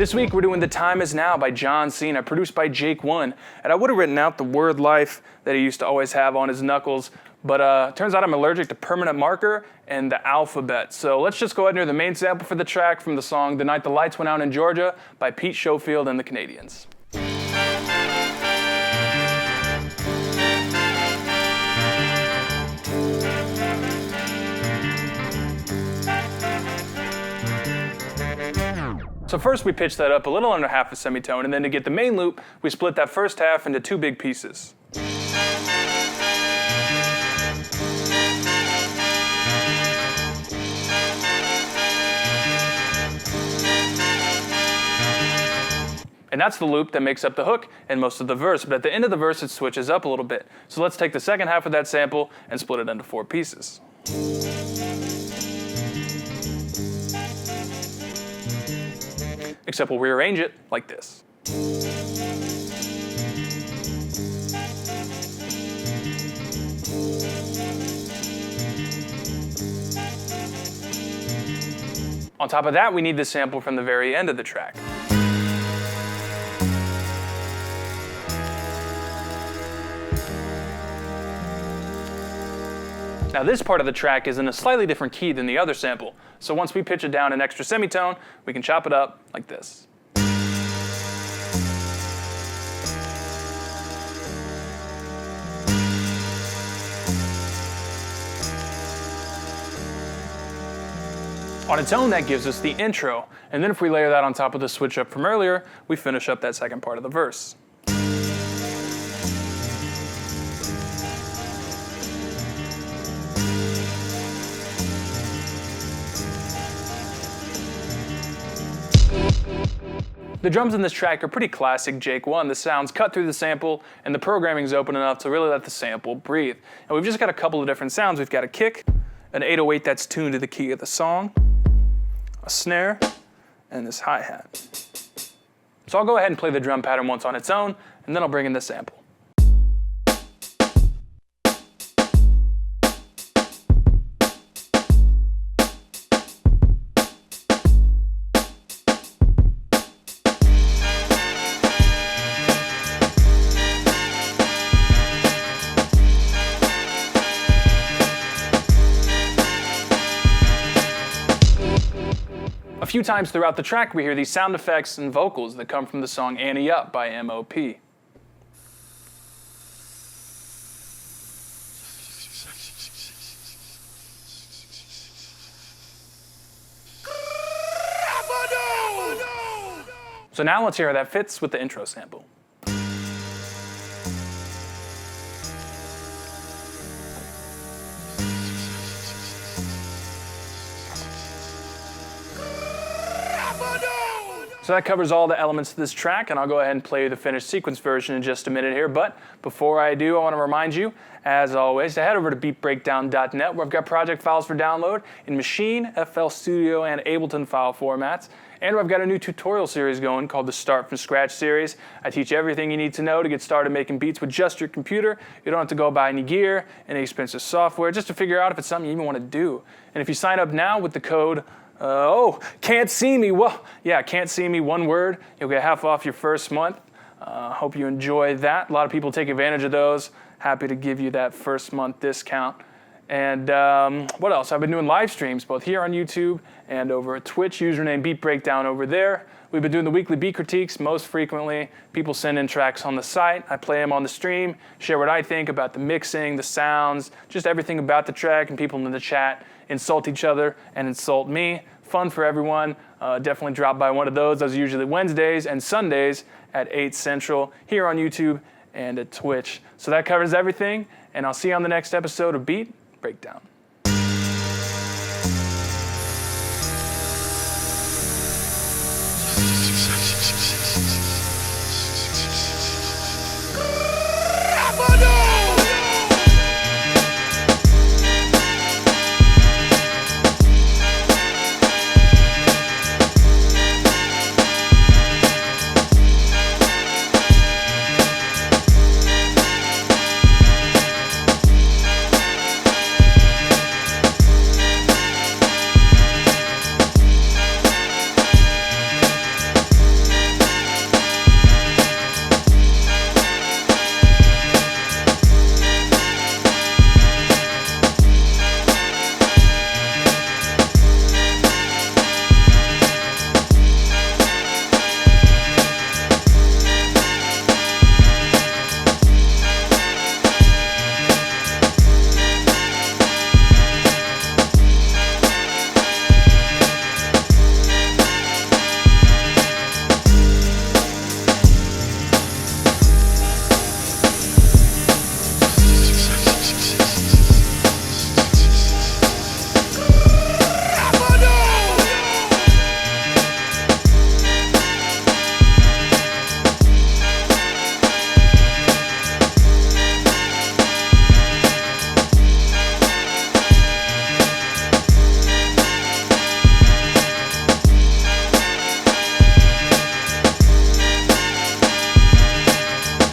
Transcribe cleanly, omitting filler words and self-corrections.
This week we're doing The Time Is Now by Cena, produced by Jake One. And I would have written out the word life that he used to always have on his knuckles, but turns out I'm allergic to permanent marker and the alphabet. So let's just go ahead and hear the main sample for the track from the song The Night the Lights Went Out in Georgia by Pete Schofield and the Canadians. So first we pitch that up a little under half a semitone, and then to get the main loop, we split that first half into two big pieces. And that's the loop that makes up the hook and most of the verse, but at the end of the verse it switches up a little bit. So let's take the second half of that sample and split it into four pieces. Except we'll rearrange it like this. On top of that, we need the sample from the very end of the track. Now this part of the track is in a slightly different key than the other sample, so once we pitch it down an extra semitone, we can chop it up like this. On its own, that gives us the intro, and then if we layer that on top of the switch up from earlier, we finish up that second part of the verse. The drums in this track are pretty classic Jake One. The sounds cut through the sample, and the programming's open enough to really let the sample breathe. And we've just got a couple of different sounds. We've got a kick, an 808 that's tuned to the key of the song, a snare, and this hi-hat. So I'll go ahead and play the drum pattern once on its own, and then I'll bring in the sample. A few times throughout the track, we hear these sound effects and vocals that come from the song Annie Up by M.O.P. So now let's hear how that fits with the intro sample. So that covers all the elements of this track, and I'll go ahead and play the finished sequence version in just a minute here. But before I do, I want to remind you, as always, to head over to beatbreakdown.net, where I've got project files for download in Machine, FL Studio, and Ableton file formats. And I've got a new tutorial series going called the Start From Scratch series. I teach everything you need to know to get started making beats with just your computer. You don't have to go buy any gear, any expensive software, just to figure out if it's something you even want to do. And if you sign up now with the code can't see me. Well, yeah, can't see me, one word. You'll get half off your first month. Hope you enjoy that. A lot of people take advantage of those. Happy to give you that first month discount. And what else? I've been doing live streams both here on YouTube and over at Twitch, username Beat Breakdown over there. We've been doing the weekly beat critiques most frequently. People send in tracks on the site. I play them on the stream, share what I think about the mixing, the sounds, just everything about the track, and people in the chat insult each other and insult me. Fun for everyone. Definitely drop by one of those. Those are usually Wednesdays and Sundays at 8 Central here on YouTube and at Twitch. So that covers everything, and I'll see you on the next episode of Beat Breakdown.